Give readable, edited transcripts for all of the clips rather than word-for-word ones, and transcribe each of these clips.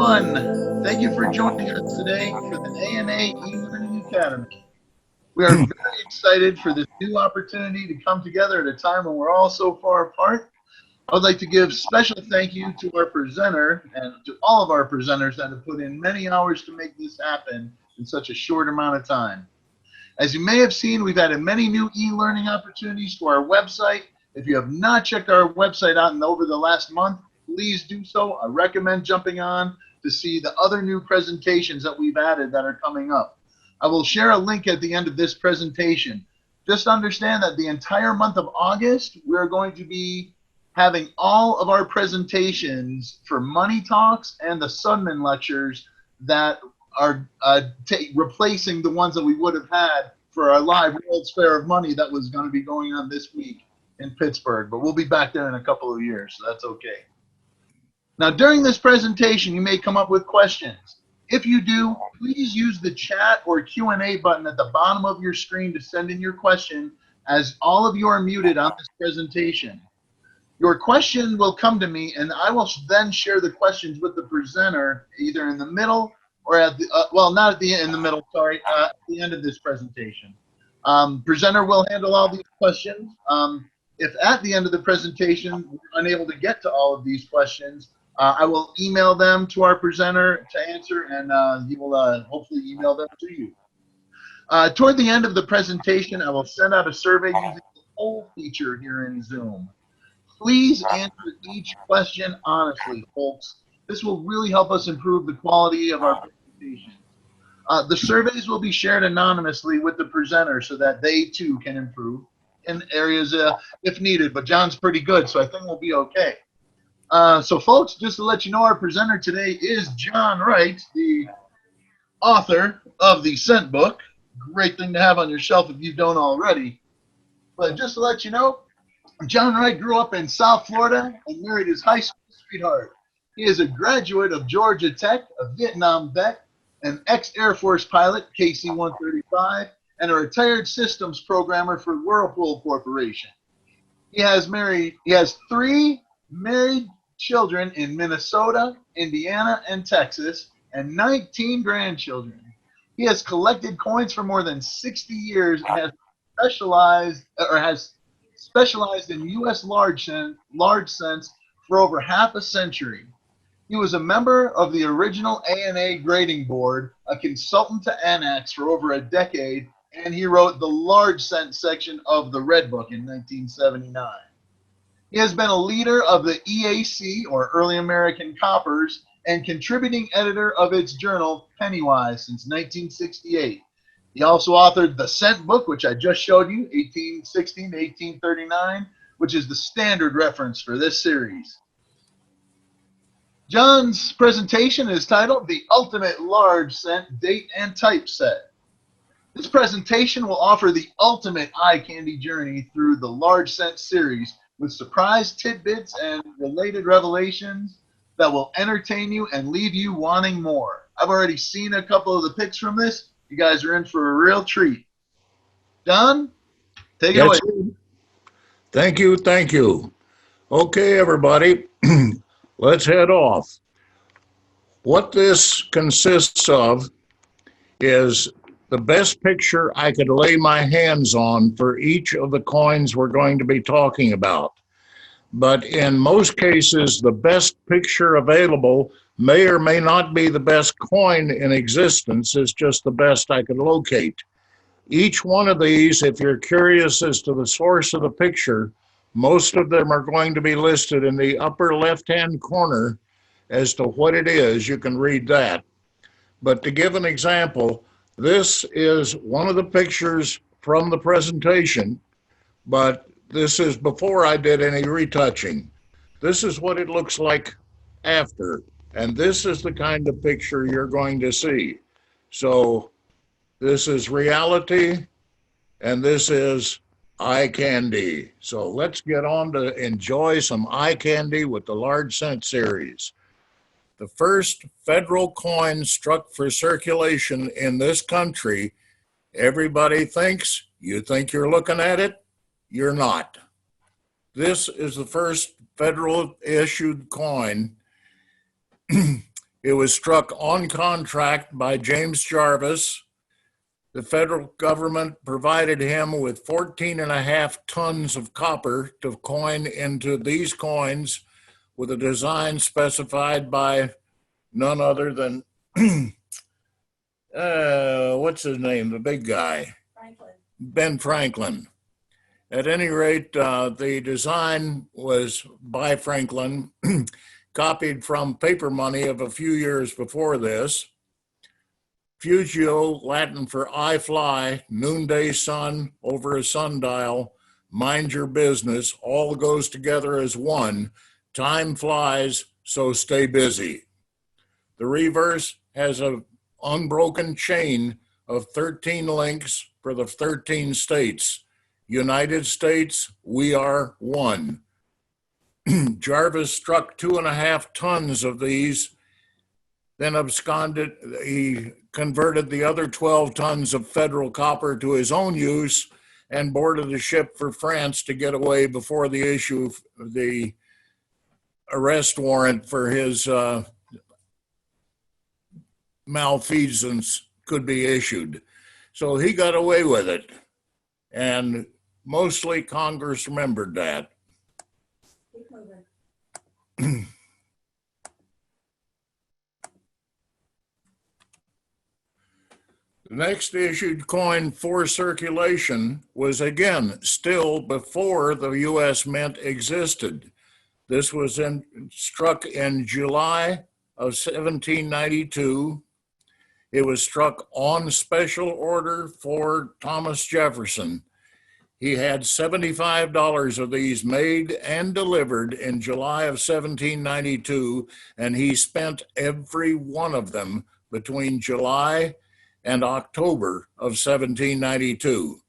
everyone. Thank you for joining us today for the ANA eLearning Academy. We are very excited for this new opportunity to come together at a time when we're all so far apart. I would like to give special thank you to our presenter and to all of our presenters that have put in many hours to make this happen in such a short amount of time. As you may have seen, we've added many new e-learning opportunities to our website. If you have not checked our website out over the last month, please do so. I recommend jumping on to see the other new presentations that we've added that are coming up. I will share a link at the end of this presentation. Just understand that the entire month of August, we're going to be having all of our presentations for Money Talks and the Sundman lectures that are replacing the ones that we would have had for our live World's Fair of Money that was going to be going on this week in Pittsburgh. But we'll be back there in a couple of years, so that's okay. Now, during this presentation, you may come up with questions. If you do, please use the chat or Q&A button at the bottom of your screen to send in your question, as all of you are muted on this presentation. Your question will come to me, and I will then share the questions with the presenter, either in the middle or at the, well, not at the in the middle, sorry, at the end of this presentation. Presenter will handle all these questions. If at the end of the presentation we're unable to get to all of these questions, I will email them to our presenter to answer, and he will hopefully email them to you. Toward the end of the presentation, I will send out a survey using the poll feature here in Zoom. Please answer each question honestly, folks. This will really help us improve the quality of our presentation. The surveys will be shared anonymously with the presenter so that they too can improve in areas if needed, but John's pretty good, so I think we'll be okay. So folks, just to let you know, our presenter today is John Wright, the author of the Scent book. Great thing to have on your shelf if you don't already. But just to let you know, John Wright grew up in South Florida and married his high school sweetheart. He is a graduate of Georgia Tech, a Vietnam vet, an ex-Air Force pilot, KC-135, and a retired systems programmer for Whirlpool Corporation. He has three married children in Minnesota, Indiana, and Texas, and 19 grandchildren. He has collected coins for more than 60 years and has specialized in U.S. large cents for over half a century. He was a member of the original ANA grading board, a consultant to Annex for over a decade, and he wrote the large cent section of the Red Book in 1979. He has been a leader of the EAC, or Early American Coppers, and contributing editor of its journal, Pennywise, since 1968. He also authored the Scent book, which I just showed you, 1816 to 1839, which is the standard reference for this series. John's presentation is titled The Ultimate Large Scent Date and Type Set. This presentation will offer the ultimate eye candy journey through the Large Scent series with surprise tidbits and related revelations that will entertain you and leave you wanting more. I've already seen a couple of the pics from this. You guys are in for a real treat. John, take it away. Thank you, thank you. Okay, everybody, let's head off. What this consists of is the best picture I could lay my hands on for each of the coins we're going to be talking about. But in most cases, the best picture available may or may not be the best coin in existence. It's just the best I could locate. Each one of these, if you're curious as to the source of the picture, most of them are going to be listed in the upper left-hand corner as to what it is. You can read that. But to give an example, this is one of the pictures from the presentation, but this is before I did any retouching. This is what it looks like after, and this is the kind of picture you're going to see. So this is reality, and this is eye candy. So let's get on to enjoy some eye candy with the Large Cent series. The first federal coin struck for circulation in this country, everybody thinks, you think you're looking at it? You're not. This is the first federal issued coin It was struck on contract by James Jarvis. The federal government provided him with 14.5 tons of copper to coin into these coins with a design specified by none other than, what's his name, the big guy? Franklin. Ben Franklin. At any rate, the design was by Franklin, copied from paper money of a few years before this. Fugio, Latin for I fly, noonday sun over a sundial, mind your business, all goes together as one. Time flies, so stay busy. The reverse has an unbroken chain of 13 links for the 13 states. United States, we are one. Jarvis struck 2.5 tons of these, then absconded. He converted the other 12 tons of federal copper to his own use and boarded a ship for France to get away before the issue of the arrest warrant for his malfeasance could be issued. So he got away with it. And mostly Congress remembered that. The next issued coin for circulation was again still before the U.S. Mint existed. This was struck in July of 1792. It was struck on special order for Thomas Jefferson. He had $75 of these made and delivered in July of 1792, and he spent every one of them between July and October of 1792.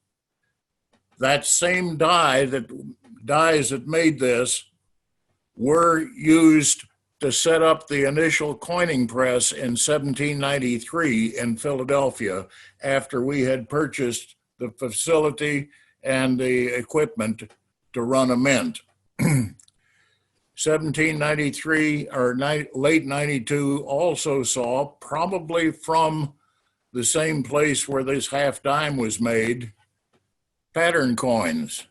That same dyes that made this were used to set up the initial coining press in 1793 in Philadelphia after we had purchased the facility and the equipment to run a mint. 1793 or late 92 also saw, probably from the same place where this half dime was made, pattern coins.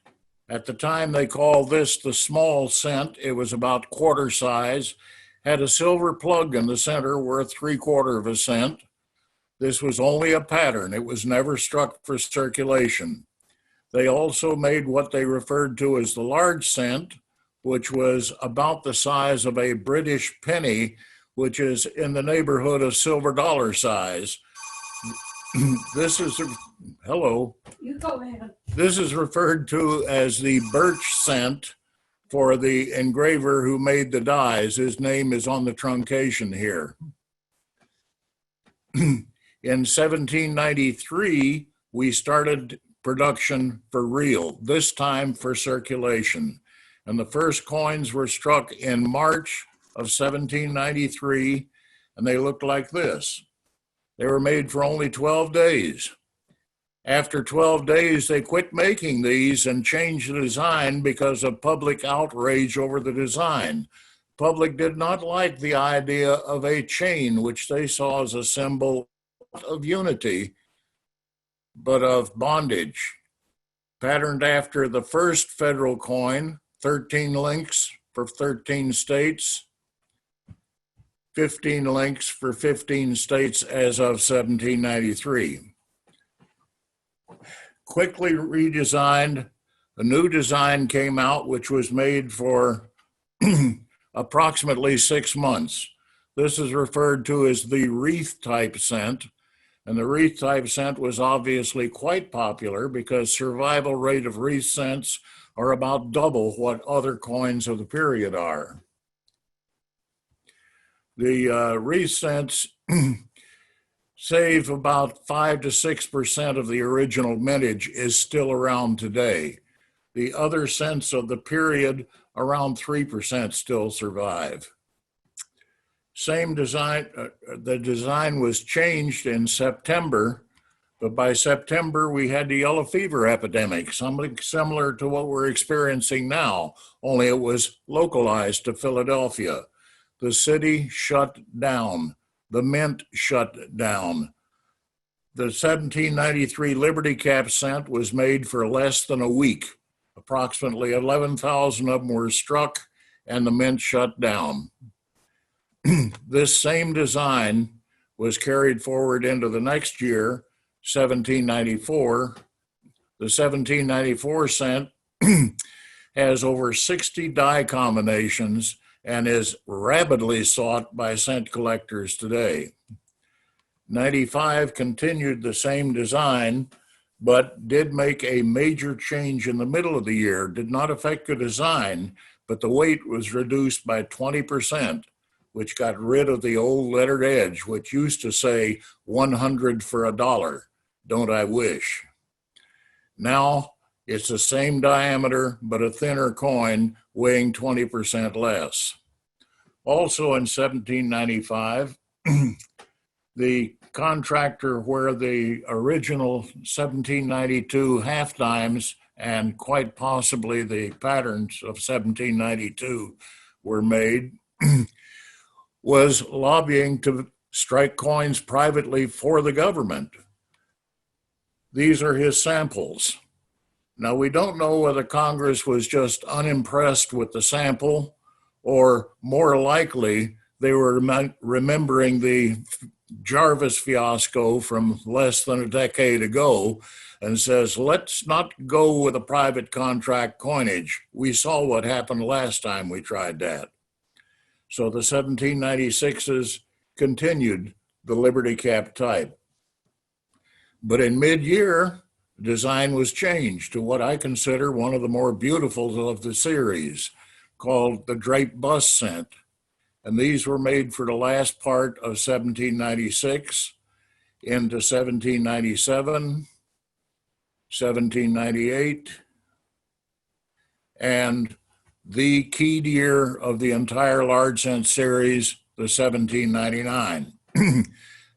At the time, they called this the small cent. It was about quarter size, had a silver plug in the center worth 3/4 of a cent. This was only a pattern. It was never struck for circulation. They also made what they referred to as the large cent, which was about the size of a British penny, which is in the neighborhood of silver dollar size. This is, hello. You go ahead. This is referred to as the birch cent for the engraver who made the dies. His name is on the truncation here. In 1793, we started production for real, this time for circulation. And the first coins were struck in March of 1793, and they looked like this. They were made for only 12 days. After 12 days, they quit making these and changed the design because of public outrage over the design. Public did not like the idea of a chain, which they saw as a symbol of unity, but of bondage. Patterned after the first federal coin, 13 links for 13 states, 15 links for 15 states as of 1793. Quickly redesigned, a new design came out which was made for approximately 6 months. This is referred to as the wreath type cent, and the wreath type cent was obviously quite popular because survival rate of wreath cents are about double what other coins of the period are. The wreath cents save about 5 to 6% of the original mintage is still around today. The other cents of the period, around 3% still survive. Same design, the design was changed in September, but by September we had the yellow fever epidemic, something similar to what we're experiencing now, only it was localized to Philadelphia. the city shut down. The mint shut down. The 1793 Liberty Cap cent was made for less than a week. Approximately 11,000 of them were struck, and the mint shut down. This same design was carried forward into the next year, 1794. The 1794 cent has over 60 die combinations and is rapidly sought by cent collectors today. 95 continued the same design, but did make a major change in the middle of the year. Did not affect the design, but the weight was reduced by 20%, which got rid of the old lettered edge, which used to say 100 for $1. Don't I wish? Now it's the same diameter, but a thinner coin weighing 20% less. Also in 1795, the contractor where the original 1792 half dimes and quite possibly the patterns of 1792 were made was lobbying to strike coins privately for the government. These are his samples. Now, we don't know whether Congress was just unimpressed with the sample, or more likely, they were remembering the Jarvis fiasco from less than a decade ago and says, let's not go with a private contract coinage. We saw what happened last time we tried that. So the 1796s continued the Liberty Cap type. But in mid-year, design was changed to what I consider one of the more beautiful of the series, called the Draped bust cent. And these were made for the last part of 1796 into 1797, 1798, and the key year of the entire large cent series, the 1799.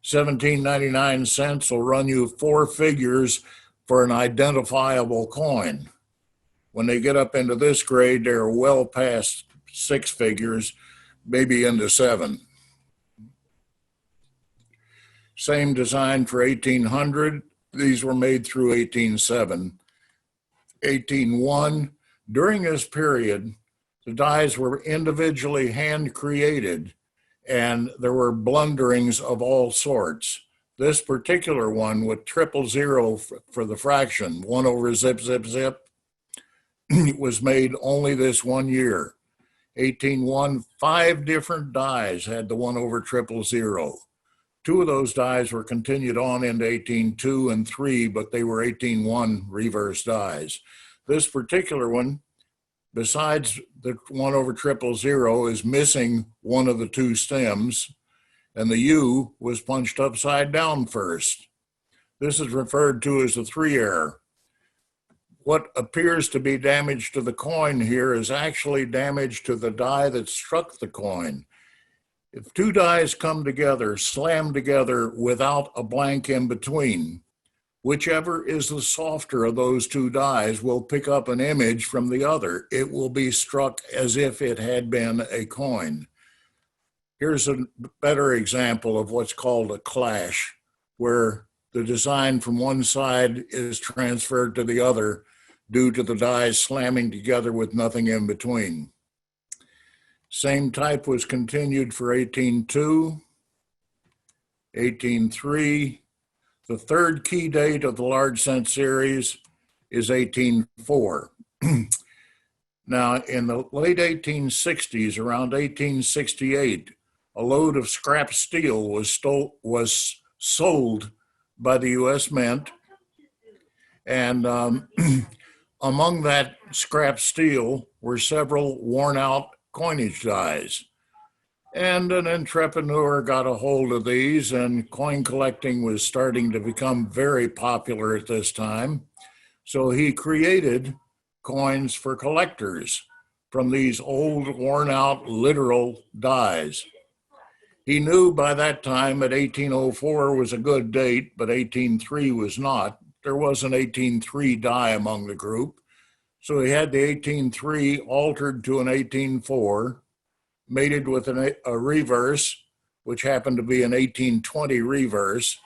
1799 cents will run you 4 figures for an identifiable coin. When they get up into this grade, they're well past 6 figures, maybe into 7. Same design for 1800. These were made through 1807. 1801, during this period, the dies were individually hand created and there were blunderings of all sorts. This particular one with 000 for the fraction, 1 over zip, zip, zip, was made only this one year. 1801, 5 different dies had the 1 over 000. 2 of those dies were continued on into 1802 and 3, but they were 1801 reverse dies. This particular one, besides the 1 over 000, is missing one of the 2 stems, and the U was punched upside down first. This is referred to as the 3 error. What appears to be damage to the coin here is actually damage to the die that struck the coin. If 2 dies come together, slam together without a blank in between, whichever is the softer of those 2 dies will pick up an image from the other. It will be struck as if it had been a coin. Here's a better example of what's called a clash, where the design from one side is transferred to the other due to the dies slamming together with nothing in between. Same type was continued for 1802, 1803. The third key date of the large cent series is 1804. Now, in the late 1860s, around 1868, a load of scrap steel was sold by the U.S. Mint, and among that scrap steel were several worn-out coinage dies. And an entrepreneur got a hold of these, and coin collecting was starting to become very popular at this time. So he created coins for collectors from these old, worn-out, literal dies. He knew by that time that 1804 was a good date, but 1803 was not. There was an 1803 die among the group. So he had the 1803 altered to an 1804, mated with a reverse, which happened to be an 1820 reverse,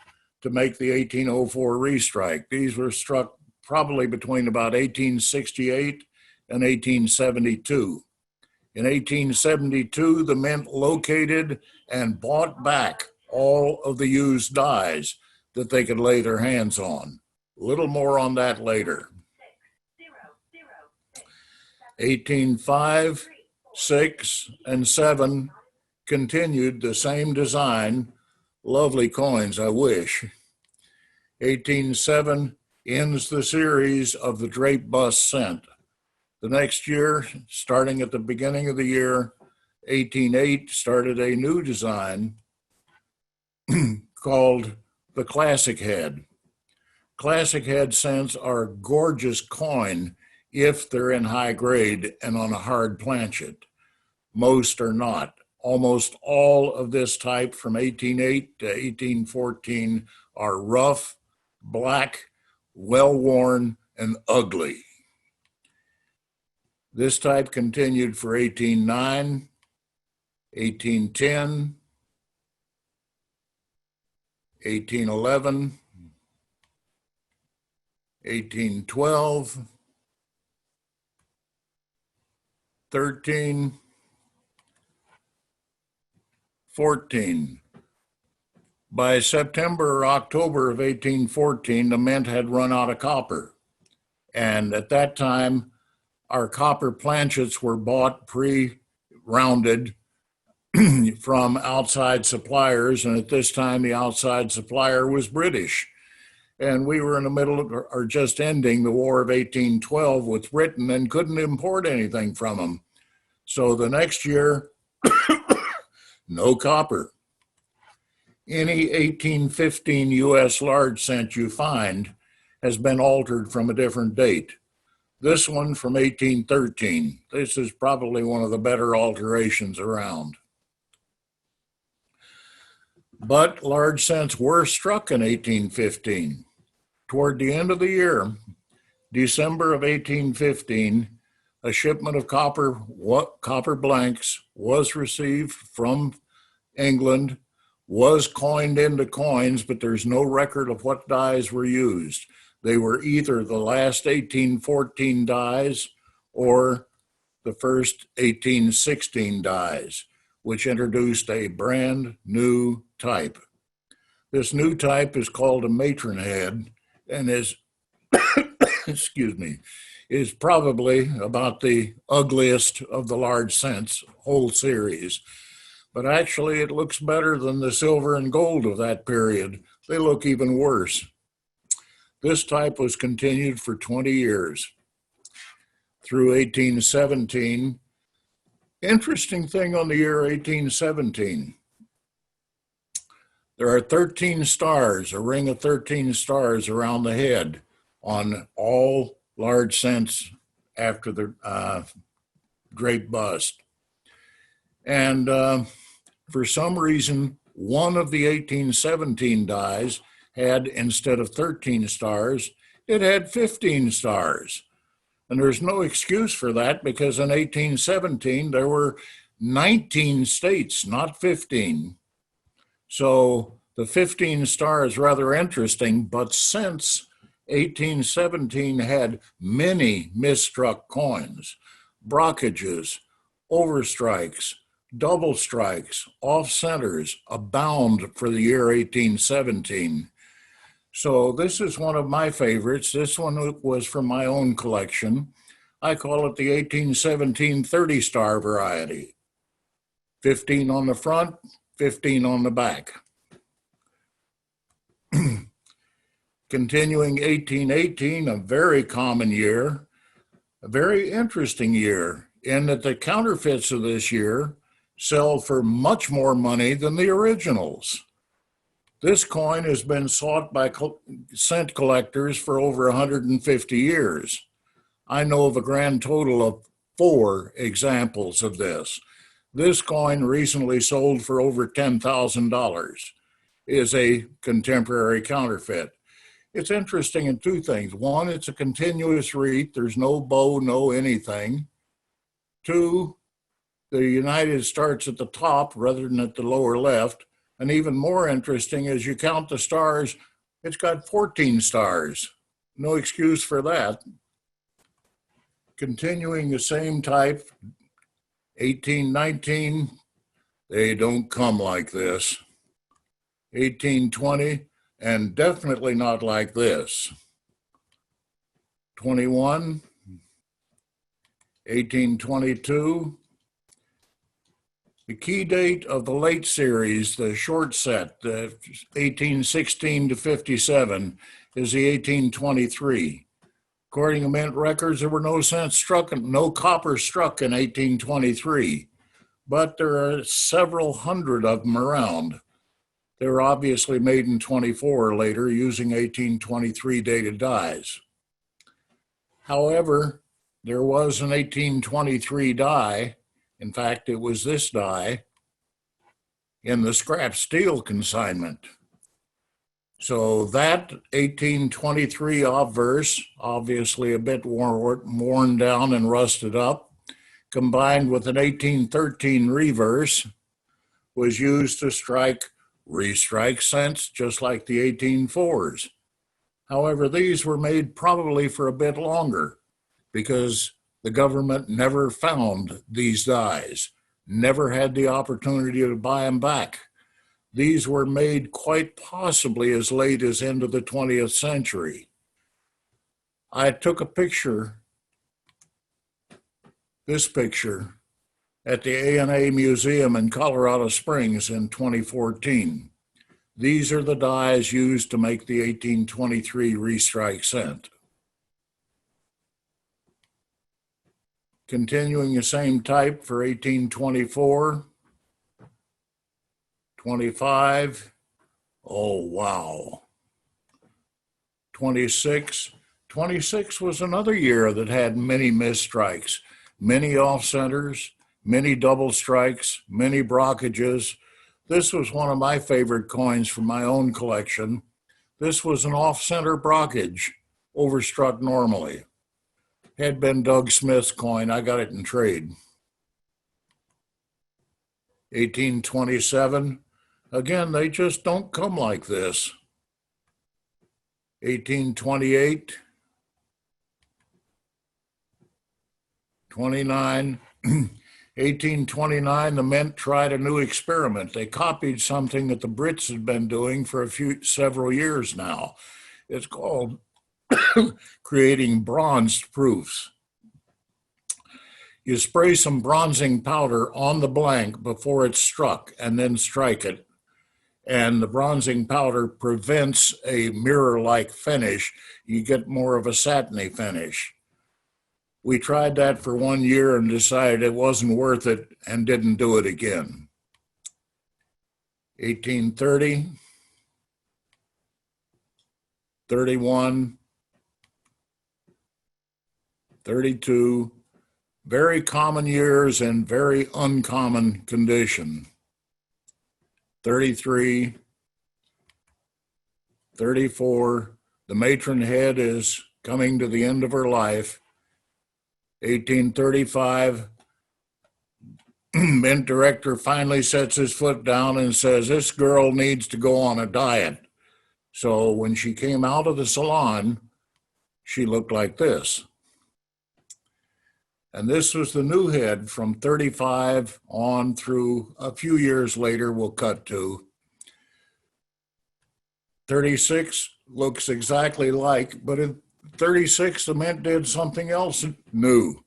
to make the 1804 restrike. These were struck probably between about 1868 and 1872. In 1872, the mint located and bought back all of the used dies that they could lay their hands on. A little more on that later. 1805, 6, and 7 continued the same design. Lovely coins, I wish. 1807 ends the series of the Draped bust cent. The next year, starting at the beginning of the year, 1808, started a new design called the Classic Head. Classic Head cents are a gorgeous coin if they're in high grade and on a hard planchet. Most are not. Almost all of this type from 1808 to 1814 are rough, black, well-worn, and ugly. This type continued for 1809, 1810, 1811, 1812, 13, 14. By September or October of 1814, the mint had run out of copper. And at that time, our copper planchets were bought pre-rounded from outside suppliers. And at this time, the outside supplier was British. And we were in the middle of, or just ending the War of 1812 with Britain and couldn't import anything from them. So the next year, no copper. Any 1815 U.S. large cent you find has been altered from a different date. This one from 1813. This is probably one of the better alterations around. But large cents were struck in 1815. Toward the end of the year, December of 1815, a shipment of copper blanks was received from England, was coined into coins, but there's no record of what dies were used. They were either the last 1814 dies or the first 1816 dies, which introduced a brand new type. This new type is called a Matron head and is, excuse me, is probably about the ugliest of the large cents whole series. But actually it looks better than the silver and gold of that period. They look even worse. This type was continued for 20 years through 1817. Interesting thing on the year 1817. There are 13 stars, a ring of 13 stars around the head on all large cents after the Draped bust. And for some reason, one of the 1817 dies had, instead of 13 stars, it had 15 stars. And there's no excuse for that because in 1817, there were 19 states, not 15. So the 15 star is rather interesting, but since 1817 had many misstruck coins, brockages, overstrikes, double strikes, off centers abound for the year 1817. So this is one of my favorites. This one was from my own collection. I call it the 1817 30 star variety. 15 on the front, 15 on the back. Continuing 1818, a very common year, a very interesting year in that the counterfeits of this year sell for much more money than the originals. This coin has been sought by cent collectors for over 150 years. I know of a grand total of 4 examples of this. This coin recently sold for over $10,000, is a contemporary counterfeit. It's interesting in 2 things. 1, it's a continuous wreath. There's no bow, no anything. 2, the United starts at the top rather than at the lower left. And even more interesting, as you count the stars, it's got 14 stars. No excuse for that. Continuing the same type, 1819, they don't come like this. 1820, and definitely not like this. 21, 1822. The key date of the late series, the short set, the 1816 to 57, is the 1823. According to mint records, there were no copper struck in 1823, but there are several hundred of them around. They were obviously made in 24 or later using 1823 dated dies. However, there was an 1823 die. In fact, it was this die in the scrap steel consignment. So that 1823 obverse, obviously a bit worn down and rusted up, combined with an 1813 reverse, was used to strike restrike cents, just like the 1804s. However, these were made probably for a bit longer because the government never found these dies, never had the opportunity to buy them back. These were made quite possibly as late as end of the 20th century. I took a picture, this picture, at the ANA Museum in Colorado Springs in 2014. These are the dies used to make the 1823 restrike cent. Continuing the same type for 1824, 25, oh wow, 26. 26 was another year that had many misstrikes, many off-centers, many double strikes, many brockages. This was one of my favorite coins from my own collection. This was an off-center brockage, overstruck normally. Had been Doug Smith's coin. I got it in trade. 1827. Again, they just don't come like this. 1828. 29. 1829, the mint tried a new experiment. They copied something that the Brits had been doing for several years now. It's called creating bronzed proofs. You spray some bronzing powder on the blank before it's struck and then strike it. And the bronzing powder prevents a mirror-like finish. You get more of a satiny finish. We tried that for 1 year and decided it wasn't worth it and didn't do it again. 1830, 31, 32, very common years and very uncommon condition. 33, 34, the matron head is coming to the end of her life. 1835, mint director finally sets his foot down and says, this girl needs to go on a diet. So when she came out of the salon, she looked like this. And this was the new head from 35 on through a few years later, we'll cut to. 36 looks exactly like, but in 36, the mint did something else new.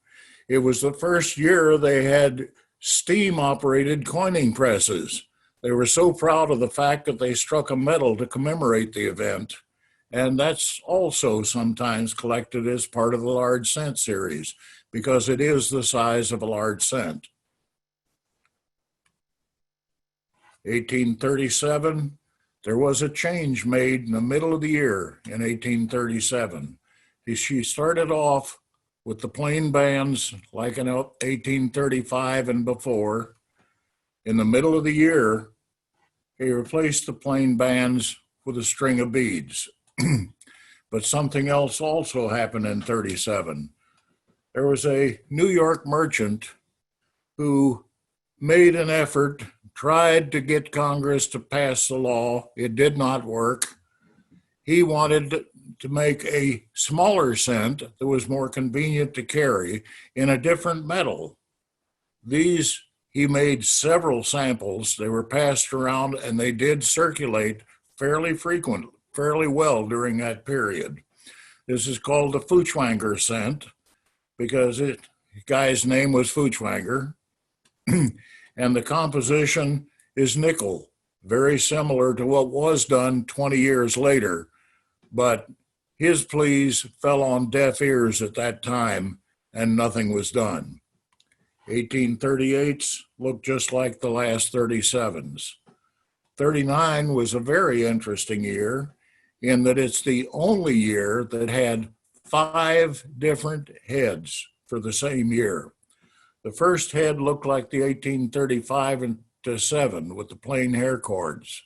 It was the first year they had steam-operated coining presses. They were so proud of the fact that they struck a medal to commemorate the event, and that's also sometimes collected as part of the large cent series, because it is the size of a large cent. 1837, there was a change made in the middle of the year in 1837. She started off with the plain bands like in 1835 and before. In the middle of the year, he replaced the plain bands with a string of beads. But something else also happened in 37. There was a New York merchant who made an effort, tried to get Congress to pass the law. It did not work. He wanted to make a smaller cent that was more convenient to carry in a different metal. These, he made several samples. They were passed around and they did circulate fairly well during that period. This is called the Feuchtwanger cent because the guy's name was Feuchtwanger. And the composition is nickel, very similar to what was done 20 years later. But his pleas fell on deaf ears at that time, and nothing was done. 1838s looked just like the last 37s. 39 was a very interesting year in that it's the only year that had 5 different heads for the same year. The first head looked like the 1835 and to 7 with the plain hair cords.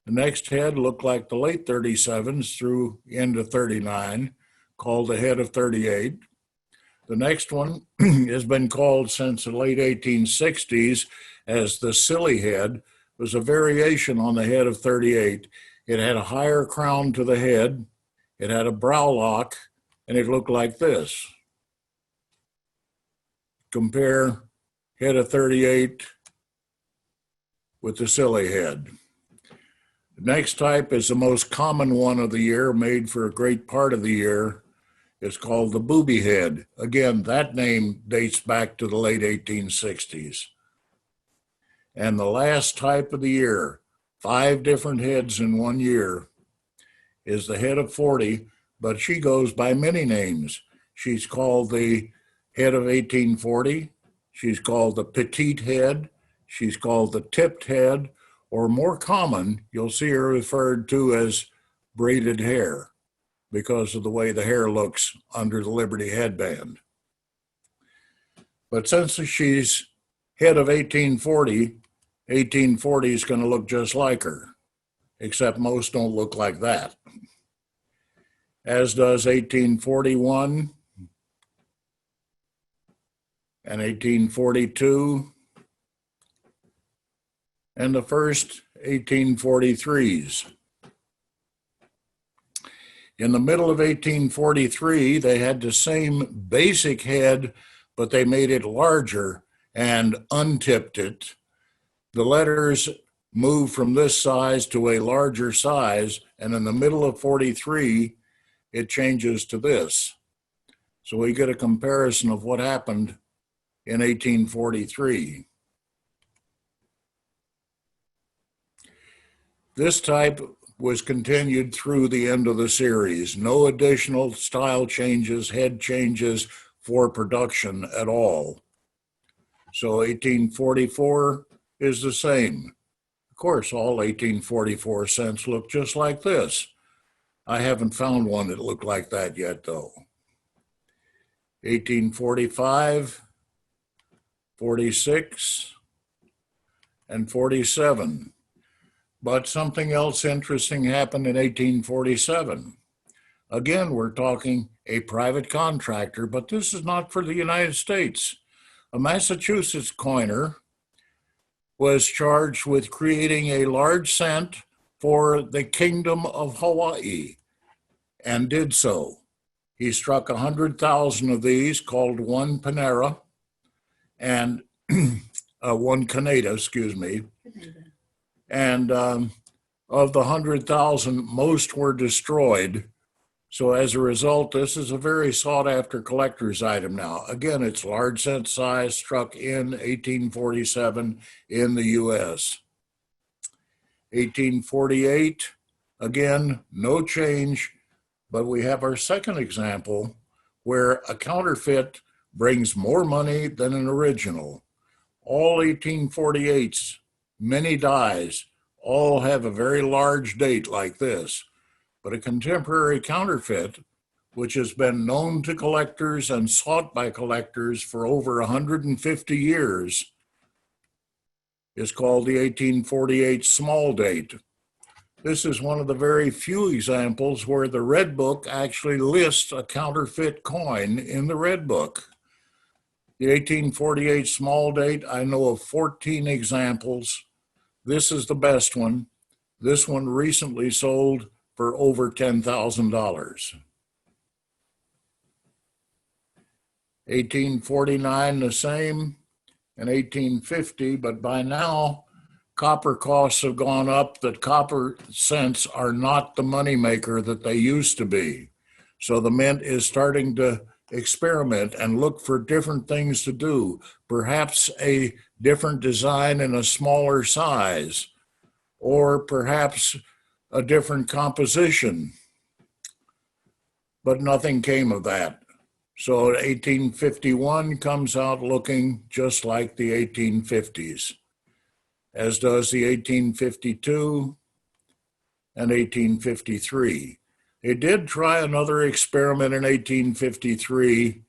The next head looked like the late 37s through into 39, called the head of 38. The next one has been called since the late 1860s as the silly head. It was a variation on the head of 38. It had a higher crown to the head, it had a brow lock, and it looked like this. Compare head of 38 with the silly head. The next type is the most common one of the year, made for a great part of the year. It's called the booby head. Again, that name dates back to the late 1860s. And the last type of the year, 5 different heads in one year, is the head of 40, but she goes by many names. She's called the head of 1840. She's called the petite head. She's called the tipped head, or more common, you'll see her referred to as braided hair because of the way the hair looks under the Liberty headband. But since she's head of 1840, 1840 is going to look just like her, except most don't look like that. As does 1841 and 1842 and the first 1843s. In the middle of 1843, they had the same basic head, but they made it larger and untipped it. The letters moved from this size to a larger size, and in the middle of 43, it changes to this. So we get a comparison of what happened in 1843. This type was continued through the end of the series. No additional style changes, head changes for production at all. So 1844 is the same. Of course, all 1844 cents look just like this. I haven't found one that looked like that yet, though. 1845, 46, and 47. But something else interesting happened in 1847. Again, we're talking a private contractor, but this is not for the United States. A Massachusetts coiner was charged with creating a large cent for the Kingdom of Hawaii and did so. He struck 100,000 of these, called one Panera, and one Canada, excuse me. And of the 100,000, most were destroyed. So as a result, this is a very sought after collector's item now. Again, it's large cent size, struck in 1847 in the US. 1848, again, no change, but we have our second example where a counterfeit brings more money than an original. All 1848s, many dies, all have a very large date like this, but a contemporary counterfeit, which has been known to collectors and sought by collectors for over 150 years, is called the 1848 small date. This is one of the very few examples where the Red Book actually lists a counterfeit coin in the Red Book. The 1848 small date, I know of 14 examples. This is the best one. This one recently sold for over $10,000. 1849, the same, and 1850, but by now, copper costs have gone up, that copper cents are not the moneymaker that they used to be. So the mint is starting to experiment and look for different things to do, perhaps a different design in a smaller size, or perhaps a different composition. But nothing came of that. So 1851 comes out looking just like the 1850s, as does the 1852 and 1853. They did try another experiment in 1853,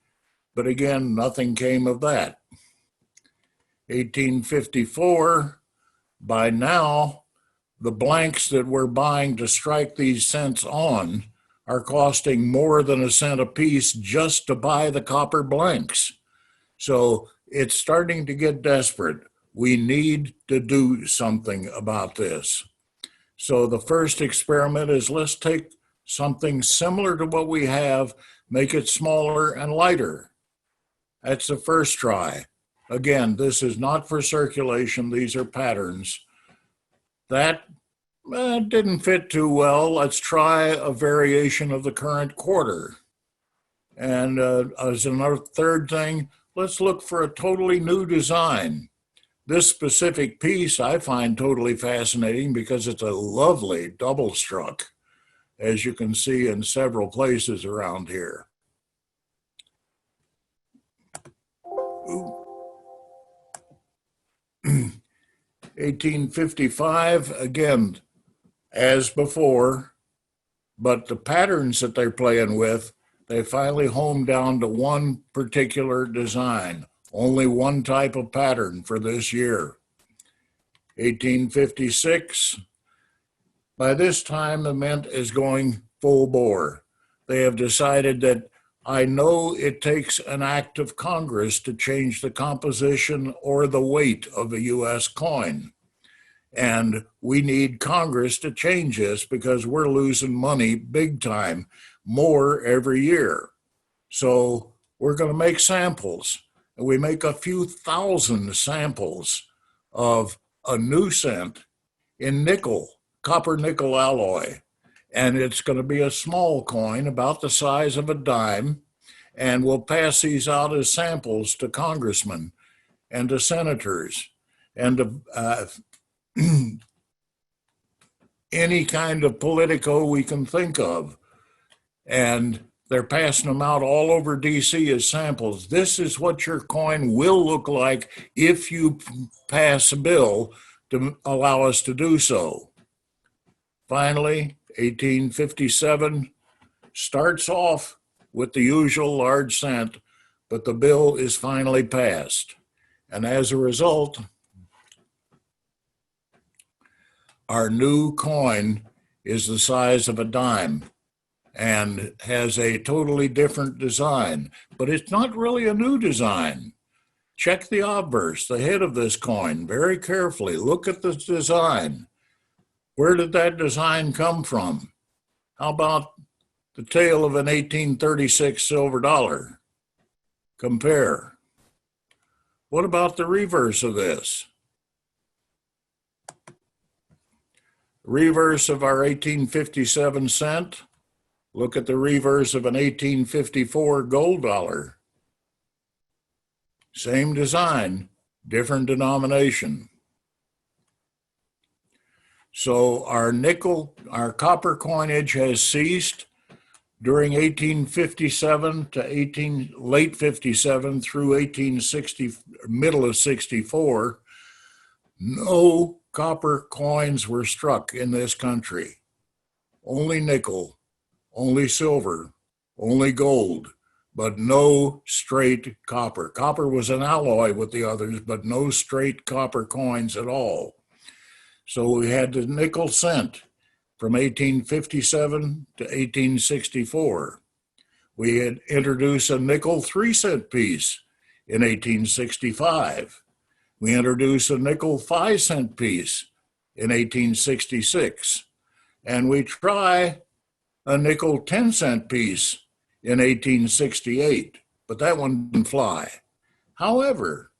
but again, nothing came of that. 1854, by now, the blanks that we're buying to strike these cents on are costing more than a cent a piece just to buy the copper blanks. So it's starting to get desperate. We need to do something about this. So the first experiment is, let's take something similar to what we have, make it smaller and lighter. That's the first try. Again, this is not for circulation. These are patterns. That didn't fit too well. Let's try a variation of the current quarter. And as another third thing, let's look for a totally new design. This specific piece I find totally fascinating because it's a lovely double struck, as you can see in several places around here. 1855, again, as before, but the patterns that they're playing with, they finally homed down to one particular design, only one type of pattern for this year. 1856, by this time, the mint is going full bore. They have decided that, I know it takes an act of Congress to change the composition or the weight of a U.S. coin. And we need Congress to change this because we're losing money big time, more every year. So we're going to make samples. And we make a few thousand samples of a new cent in nickel, copper nickel alloy. And it's going to be a small coin about the size of a dime. And we'll pass these out as samples to congressmen and to senators and to any kind of politico we can think of. And they're passing them out all over DC as samples. This is what your coin will look like if you pass a bill to allow us to do so. Finally, 1857 starts off with the usual large cent, but the bill is finally passed. And as a result, our new coin is the size of a dime and has a totally different design, but it's not really a new design. Check the obverse, the head of this coin, very carefully. Look at the design. Where did that design come from? How about the tail of an 1836 silver dollar? Compare. What about the reverse of this? Reverse of our 1857 cent. Look at the reverse of an 1854 gold dollar. Same design, different denomination. So our copper coinage has ceased during 1857 to late 57 through 1860, middle of 64. No copper coins were struck in this country. Only nickel, only silver, only gold, but no straight copper. Copper was an alloy with the others, but no straight copper coins at all. So we had the nickel cent from 1857 to 1864. We had introduced a nickel 3-cent piece in 1865. We introduced a nickel 5-cent piece in 1866. And we try a nickel 10-cent piece in 1868, but that one didn't fly. However,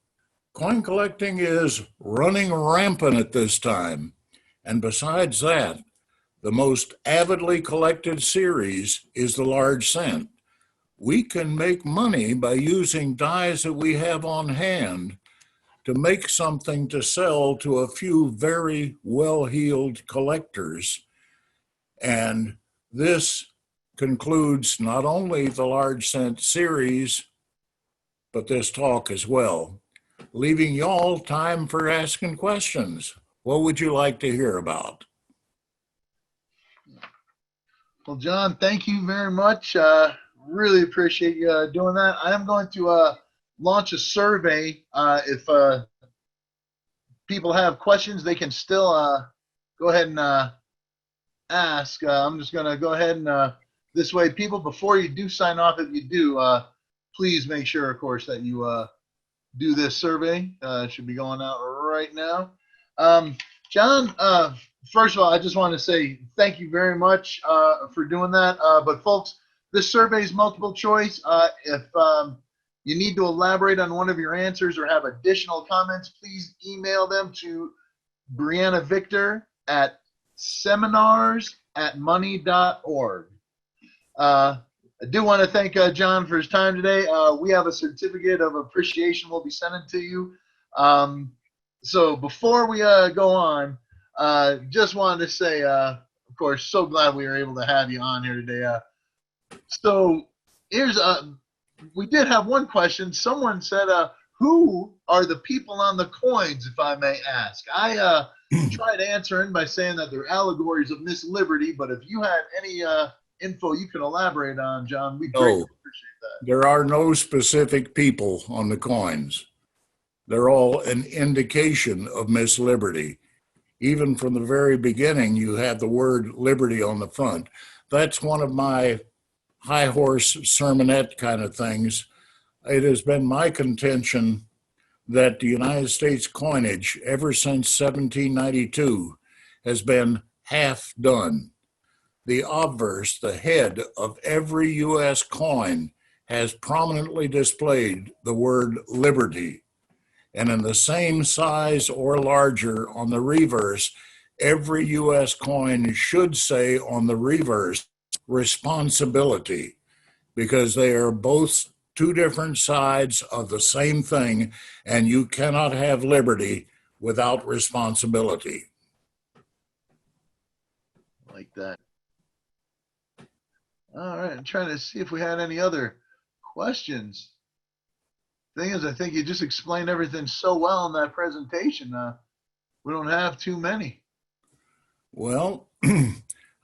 coin collecting is running rampant at this time. And besides that, the most avidly collected series is the large cent. We can make money by using dies that we have on hand to make something to sell to a few very well-heeled collectors. And this concludes not only the large cent series, but this talk as well, leaving y'all time for asking questions. What would you like to hear about? Well, John, thank you very much. Really appreciate you doing that. I am going to launch a survey. If people have questions, they can still go ahead and ask. I'm just going to go ahead and this way, people, before you do sign off, if you do, please make sure, of course, that you do this survey. It should be going out right now. John, first of all, I just want to say thank you very much for doing that. But folks, this survey is multiple choice. If you need to elaborate on one of your answers or have additional comments, please email them to Brianna Victor at seminars@money.org. I do want to thank John for his time today. We have a certificate of appreciation we'll be sending to you. So before we go on, just wanted to say, of course, so glad we were able to have you on here today. So here's we did have one question. Someone said, who are the people on the coins, if I may ask? I tried answering by saying that they're allegories of Miss Liberty, but if you had any info you can elaborate on, John, we'd greatly appreciate that. There are no specific people on the coins. They're all an indication of Miss Liberty. Even from the very beginning, you have the word liberty on the front. That's one of my high horse sermonette kind of things. It has been my contention that the United States coinage, ever since 1792, has been half done. The obverse, the head of every U.S. coin, has prominently displayed the word liberty. And in the same size or larger on the reverse, every U.S. coin should say on the reverse, responsibility, because they are both two different sides of the same thing, and you cannot have liberty without responsibility. Like that. All right, I'm trying to see if we had any other questions. Thing is, I think you just explained everything so well in that presentation. We don't have too many. Well,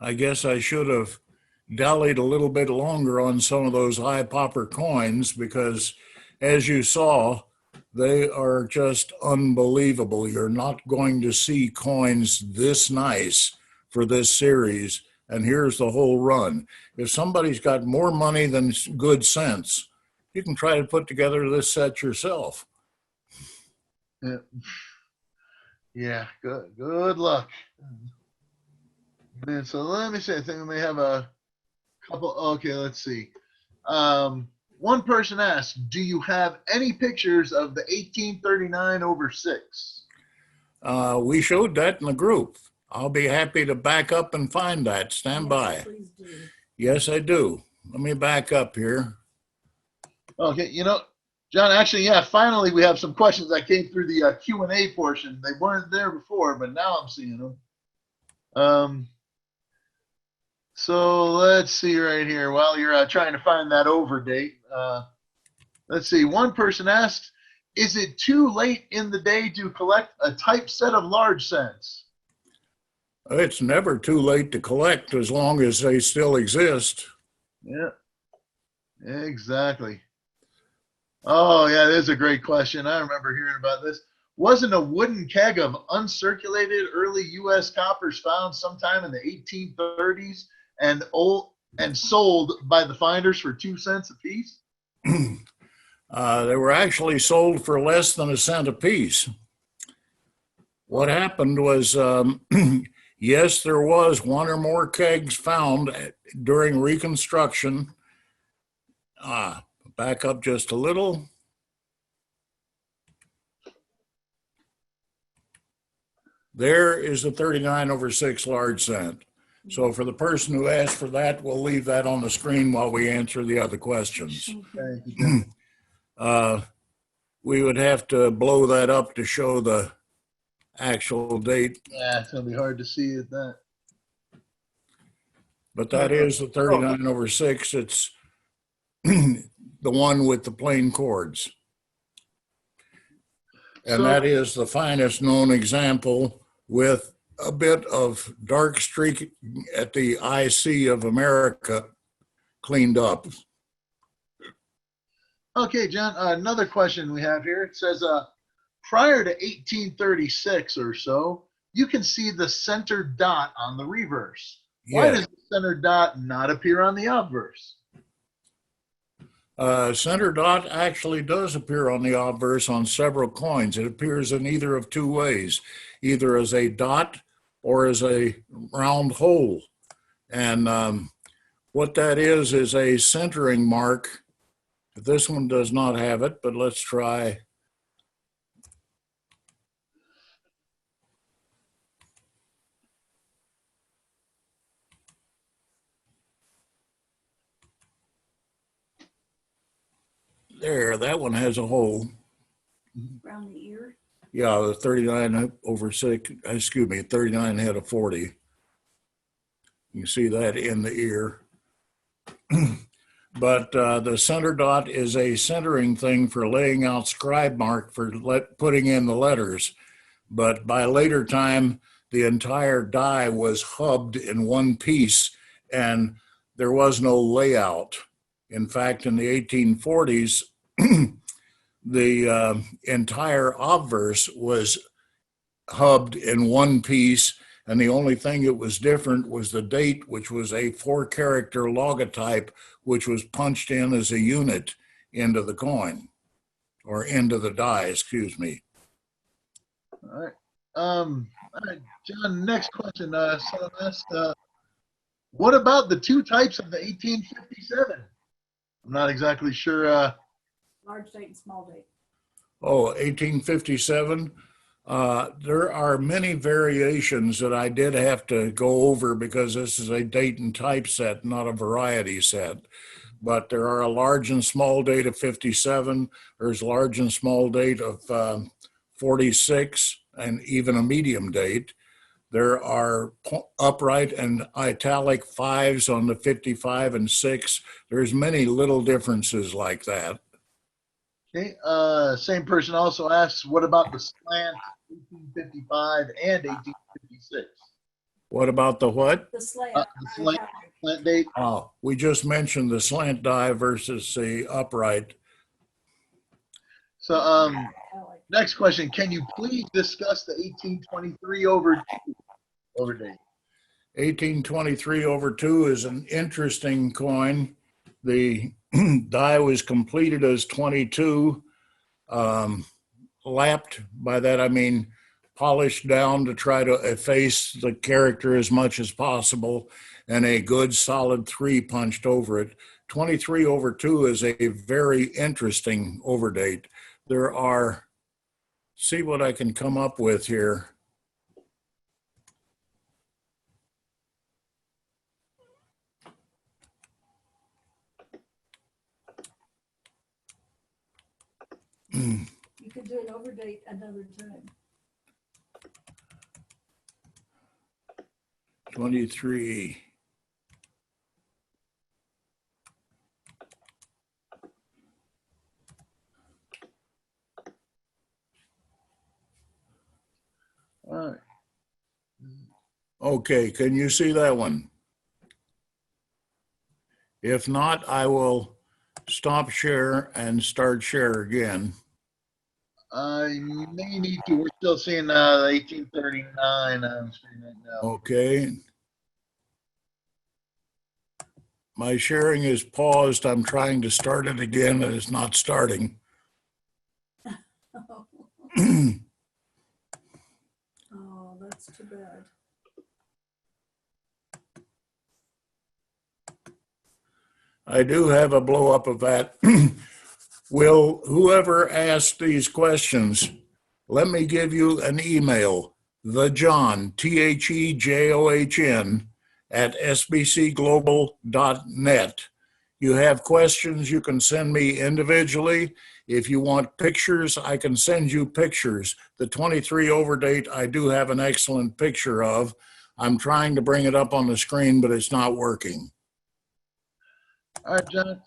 I guess I should have dallied a little bit longer on some of those high popper coins because, as you saw, they are just unbelievable. You're not going to see coins this nice for this series, and here's the whole run. If somebody's got more money than good sense, you can try to put together this set yourself. Yeah, good luck. And so let me see. I think we may have a couple. Okay, let's see. One person asked, do you have any pictures of the 1839/6? We showed that in the group. I'll be happy to back up and find that. Stand by. Please do. Yes, I do. Let me back up here. Okay, you know, John, actually, yeah, finally we have some questions that came through the Q&A portion. They weren't there before, but now I'm seeing them. So let's see right here. While you're trying to find that over date, let's see. One person asked, is it too late in the day to collect a typeset of large cents? It's never too late to collect as long as they still exist. Yeah, exactly. Oh, yeah, there's a great question. I remember hearing about this. Wasn't a wooden keg of uncirculated early U.S. coppers found sometime in the 1830s and sold by the finders for 2 cents a piece? They were actually sold for less than a cent a piece. What happened was, yes, there was one or more kegs found during Reconstruction. Back up just a little. There is the 39/6 large cent. So for the person who asked for that, we'll leave that on the screen while we answer the other questions. We would have to blow that up to show the actual date. Yeah, it's gonna be hard to see at that. But that is the 39/6. It's the one with the plain chords. And that is the finest known example with a bit of dark streak at the IC of America cleaned up. Okay, John, another question we have here. It says, prior to 1836 or so, you can see the center dot on the reverse. Why does the center dot not appear on the obverse? Center dot actually does appear on the obverse on several coins. It appears in either of two ways, either as a dot or as a round hole. And what that is a centering mark. This one does not have it, but let's try. There, that one has a hole. Around the ear? Yeah, the 39/6, excuse me, 39 had a 40. You can see that in the ear. But the center dot is a centering thing for laying out scribe mark for putting in the letters. But by later time, the entire die was hubbed in one piece and there was no layout. In fact, in the 1840s, the entire obverse was hubbed in one piece, and the only thing that was different was the date, which was a 4-character logotype, which was punched in as a unit into the coin, or into the die, excuse me. All right. All right, John, next question. Someone asked, what about the two types of the 1857? I'm not exactly sure. Large date and small date. Oh, 1857. There are many variations that I did have to go over because this is a date and type set, not a variety set. But there are a large and small date of 57. There's large and small date of 46, and even a medium date. There are upright and italic 5s on the 55 and 6. There's many little differences like that. Okay. Same person also asks, what about the slant 1855 and 1856? What about the what? The slant. The slant date. Oh, we just mentioned the slant die versus the upright. So, next question. Can you please discuss the 1823 over date? 1823/2 is an interesting coin. The die was completed as 22, lapped. By that I mean polished down to try to efface the character as much as possible, and a good solid 3 punched over it. 23/2 is a very interesting overdate. There are, see what I can come up with here. You could do an overdate another time. 23. All right. Okay, can you see that one? If not, I will stop share and start share again. I may need to. We're still seeing the 1839 on screen right now. Okay. My sharing is paused. I'm trying to start it again and it's not starting. Oh, that's too bad. I do have a blow up of that. Will whoever asked these questions, let me give you an email, thejohn, THEJOHN, at sbcglobal.net. You have questions, you can send me individually. If you want pictures, I can send you pictures. The 23 overdate, I do have an excellent picture of. I'm trying to bring it up on the screen, but it's not working. All right, John.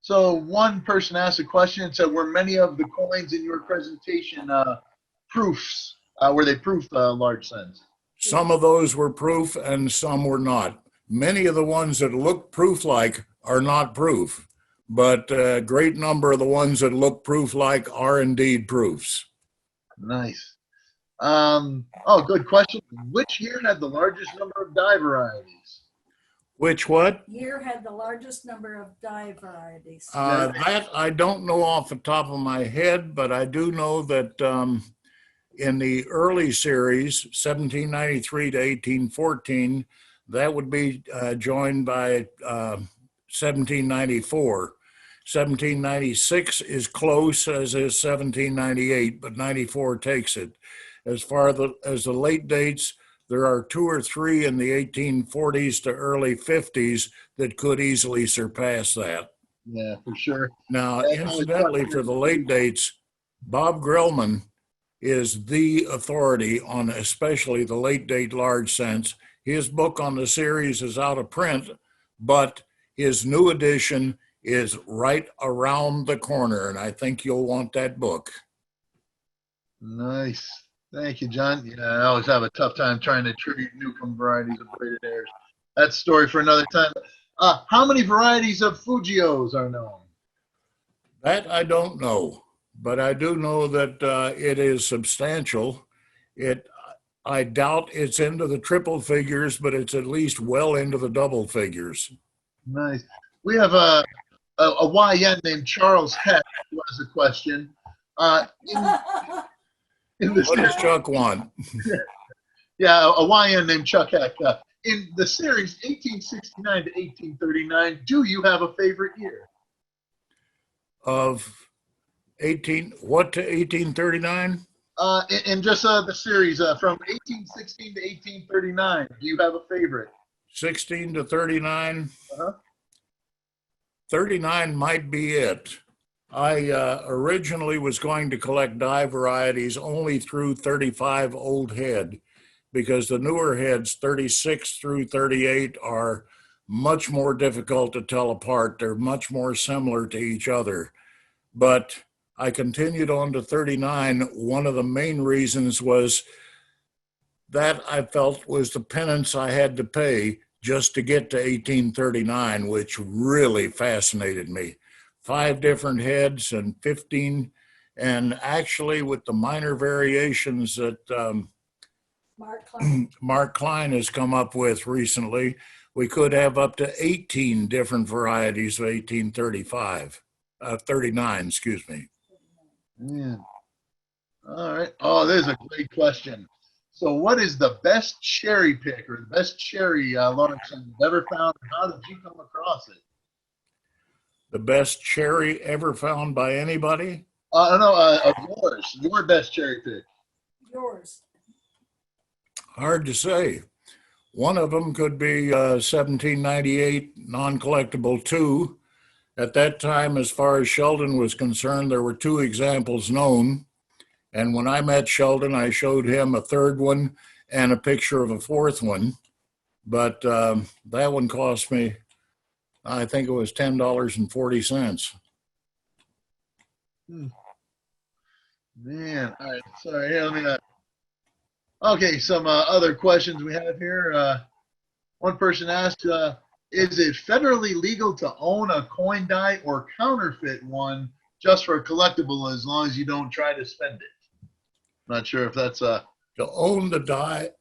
So one person asked a question and said, were many of the coins in your presentation proofs? Were they proof large cents? Some of those were proof and some were not. Many of the ones that look proof-like are not proof, but a great number of the ones that look proof-like are indeed proofs. Nice. Oh, good question. Which year had the largest number of dye varieties? Which what? Year had the largest number of dye varieties. That I don't know off the top of my head, but I do know that in the early series, 1793 to 1814, that would be joined by 1794. 1796 is close, as is 1798, but 94 takes it. As far as the late dates, there are 2 or 3 in the 1840s to early 50s that could easily surpass that. Yeah, for sure. Now, incidentally, for the late dates, Bob Grellman is the authority on especially the late date large cents. His book on the series is out of print, but his new edition is right around the corner, and I think you'll want that book. Nice. Thank you, John. Yeah, I always have a tough time trying to attribute Newcomb varieties of braided hairs. That's a story for another time. How many varieties of Fujios are known? That I don't know, but I do know that it is substantial. I doubt it's into the triple figures, but it's at least well into the double figures. Nice. We have a YN named Charles Heck who has a question. What does Chuck want? Yeah, a YN named Chuck Heck. In the series 1869 to 1839, do you have a favorite year? Of 18, what to 1839? In just the series from 1816 to 1839, do you have a favorite? 16 to 39? Uh-huh. 39 might be it. I originally was going to collect dye varieties only through 35 old head, because the newer heads, 36 through 38, are much more difficult to tell apart. They're much more similar to each other. But I continued on to 39. One of the main reasons was that I felt was the penance I had to pay just to get to 1839, which really fascinated me. 5 different heads and 15, and actually with the minor variations that Mark Klein has come up with recently, we could have up to 18 different varieties of 39, excuse me. Yeah. All right. Oh, there's a great question. So what is the best cherry pick or the best cherry large you've ever found, and how did you come across it? The best cherry ever found by anybody? No, of yours. Your best cherry pick. Yours. Hard to say. One of them could be 1798 non-collectible 2. At that time, as far as Sheldon was concerned, there were 2 examples known. And when I met Sheldon, I showed him a 3rd one and a picture of a 4th one. But that one cost me, I think it was $10.40. Man, all right. Sorry. Here, let me. Okay, some other questions we have here. One person asked, is it federally legal to own a coin die or counterfeit one just for a collectible as long as you don't try to spend it? Not sure if that's To own the die,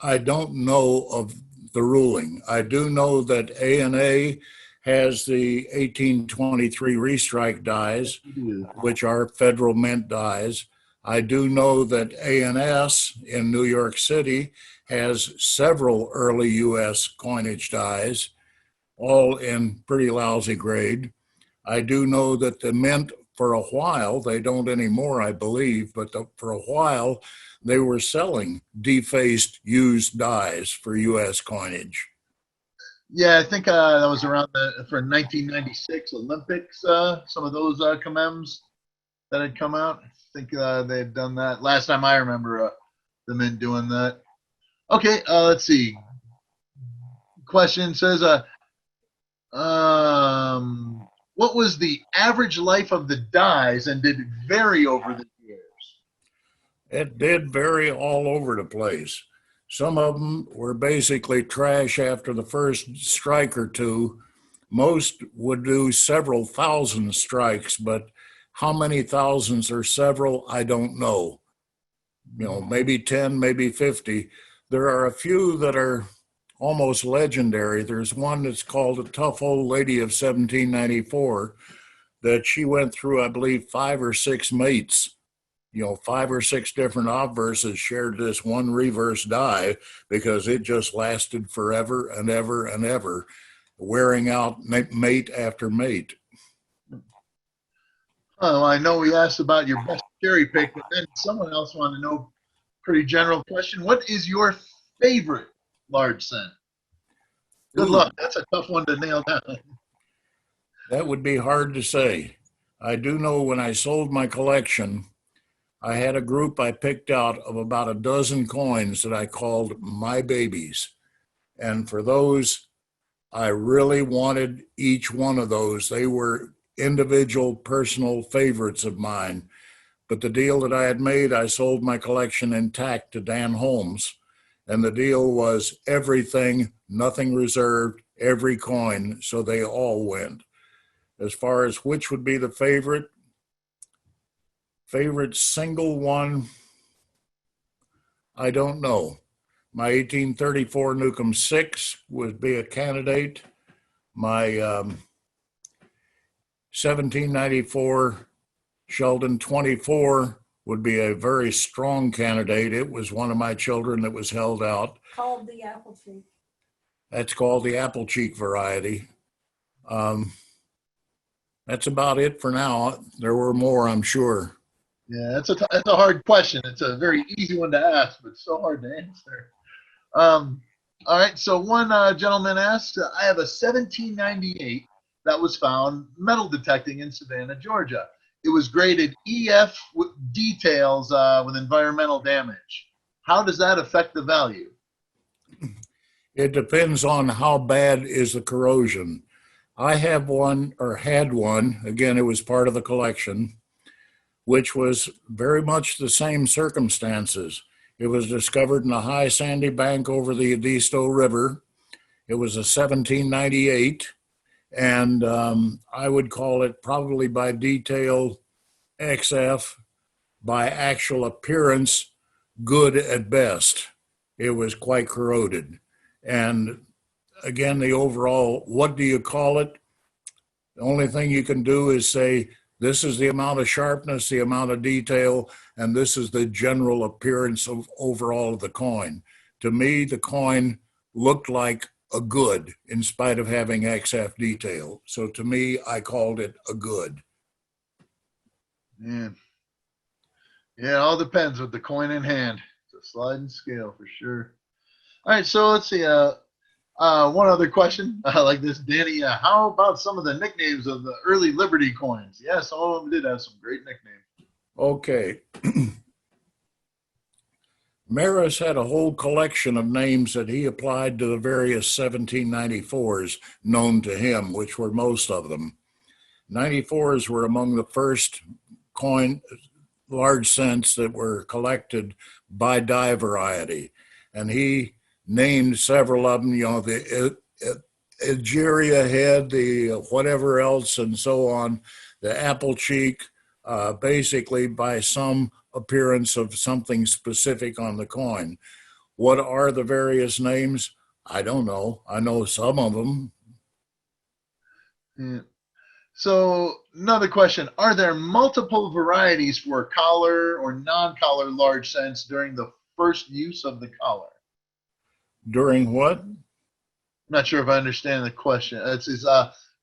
I don't know of the ruling. I do know that A&A has the 1823 restrike dies, which are federal mint dies. I do know that A&S in New York City has several early U.S. coinage dies, all in pretty lousy grade. I do know that the mint, for a while, they don't anymore, I believe, but for a while, they were selling defaced used dies for U.S. coinage. Yeah, I think that was around for 1996 Olympics. Some of those commems that had come out. I think they had done that last time I remember the mint doing that. Okay, let's see. Question says, what was the average life of the dies, and did it vary over the years? It did vary all over the place. Some of them were basically trash after the first strike or two. Most would do several thousand strikes, but how many thousands or several, I don't know. You know, maybe 10, maybe 50. There are a few that are almost legendary. There's one that's called A Tough Old Lady of 1794 that she went through, I believe, 5 or 6 mates. You know, 5 or 6 different obverses shared this one reverse die because it just lasted forever and ever and ever, wearing out mate after mate. Oh, I know we asked about your best cherry pick, but then someone else wanted to know, pretty general question. What is your favorite large cent? Good luck. That's a tough one to nail down. That would be hard to say. I do know when I sold my collection, I had a group I picked out of about a dozen coins that I called my babies. And for those, I really wanted each one of those. They were individual personal favorites of mine. But the deal that I had made, I sold my collection intact to Dan Holmes. And the deal was everything, nothing reserved, every coin, so they all went. As far as which would be the favorite single one, I don't know. My 1834 Newcomb 6 would be a candidate. My 1794 Sheldon 24 would be a very strong candidate. It was one of my children that was held out. Called the apple cheek. That's called the apple cheek variety. That's about it for now. There were more, I'm sure. Yeah, that's a hard question. It's a very easy one to ask, but so hard to answer. All right, so one gentleman asked, I have a 1798 that was found metal detecting in Savannah, Georgia. It was graded EF with details with environmental damage. How does that affect the value? It depends on how bad is the corrosion. I have one, or had one, again, it was part of the collection, which was very much the same circumstances. It was discovered in a high sandy bank over the Edisto River. It was a 1798, and I would call it probably by detail XF, by actual appearance, good at best. It was quite corroded. And again, the overall, what do you call it? The only thing you can do is say, this is the amount of sharpness, the amount of detail, and this is the general appearance of overall of the coin. To me, the coin looked like a good in spite of having XF detail. So to me, I called it a good. Man. Yeah, it all depends with the coin in hand. It's a sliding scale for sure. All right, so let's see. One other question like this, Danny. How about some of the nicknames of the early Liberty coins? Yeah, some of them did have some great nicknames. Okay. Maris had a whole collection of names that he applied to the various 1794s known to him, which were most of them. 94s were among the first coin, large cents that were collected by die variety. And he named several of them, you know, the Egeria head, the whatever else, and so on, the apple cheek, basically by some appearance of something specific on the coin. What are the various names? I don't know. I know some of them. Yeah. So another question, are there multiple varieties for collar or non-collar large scents during the first use of the collar? During what? I'm not sure if I understand the question.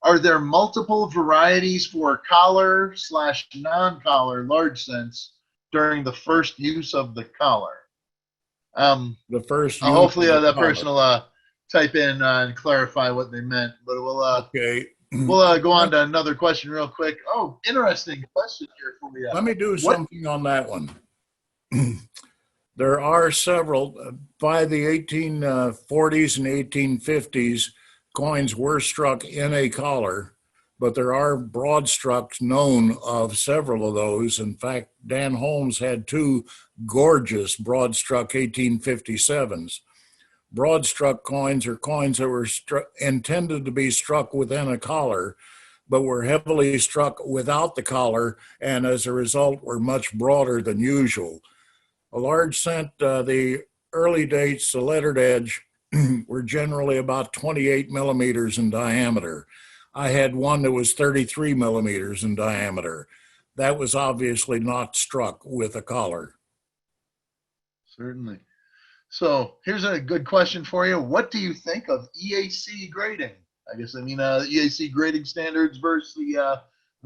Are there multiple varieties for collar slash non-collar large scents during the first use of the collar? The first use Hopefully of the that collar. person will type in and clarify what they meant, but Okay. we'll go on to another question real quick. Oh, interesting question here for you. Let me do What? something on that one. There are several, by the 1840s and 1850s, coins were struck in a collar, but there are broad strucks known of several of those. In fact, Dan Holmes had two gorgeous broad struck 1857s. Broad struck coins are coins that were intended to be struck within a collar, but were heavily struck without the collar, and as a result were much broader than usual. A large cent, the early dates, the lettered edge, were generally about 28 millimeters in diameter. I had one that was 33 millimeters in diameter. That was obviously not struck with a collar. Certainly. So here's a good question for you. What do you think of EAC grading? EAC grading standards versus the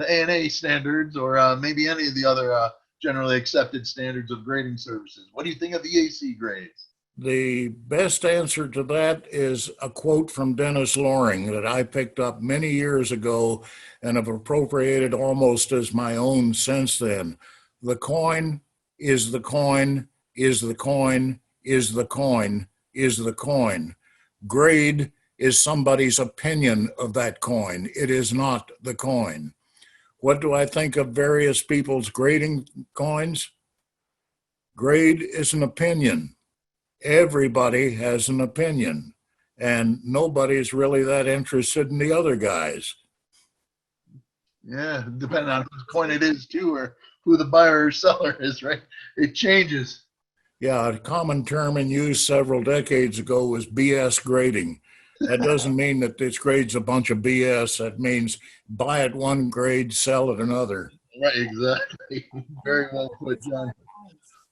ANA standards, or maybe any of the other generally accepted standards of grading services. What do you think of EAC grades? The best answer to that is a quote from Dennis Loring that I picked up many years ago and have appropriated almost as my own since then. The coin is the coin, is the coin, is the coin, is the coin. Grade is somebody's opinion of that coin. It is not the coin. What do I think of various people's grading coins? Grade is an opinion. Everybody has an opinion, and nobody's really that interested in the other guys. Yeah, depending on whose coin it is too, or who the buyer or seller is, right? It changes. Yeah, a common term in use several decades ago was BS grading. That doesn't mean that this grade's a bunch of BS. That means buy at one grade, sell at another. Right, exactly. Very well put, John.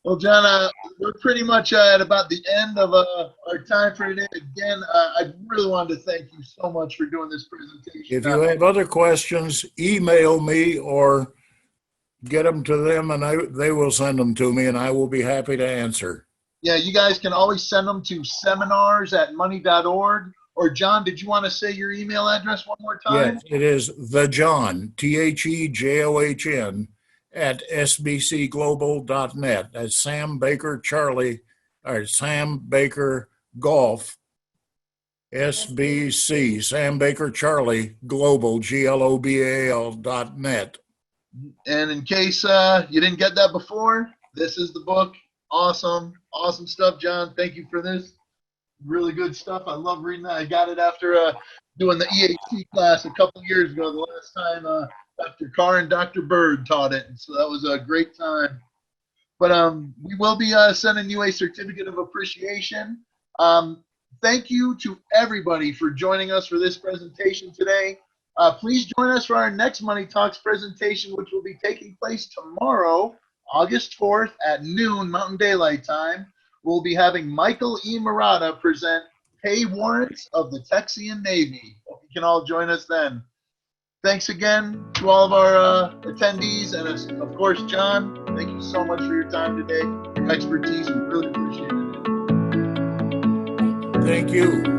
Well, John, we're pretty much at about the end of our time for today. Again, I really wanted to thank you so much for doing this presentation. If you have other questions, email me or get them to them, and they will send them to me, and I will be happy to answer. Yeah, you guys can always send them to seminars@money.org. Or John, did you want to say your email address one more time? Yes, it is thejohn, THEJOHN, at sbcglobal.net. That's Sam Baker Charlie, or Sam Baker Golf, SBC, Sam Baker Charlie Global, GLOBAL.net. And in case you didn't get that before, this is the book. Awesome stuff, John. Thank you for this. Really good stuff. I love reading that. I got it after doing the EAC class a couple years ago, the last time Dr. Carr and Dr. Bird taught it. And so that was a great time. But we will be sending you a certificate of appreciation. Thank you to everybody for joining us for this presentation today. Please join us for our next Money Talks presentation, which will be taking place tomorrow, August 4th at noon Mountain Daylight Time. We'll be having Michael E. Murata present Pay Warrants of the Texian Navy. Hope you can all join us then. Thanks again to all of our attendees, and of course, John, thank you so much for your time today, your expertise. We really appreciate it. Thank you.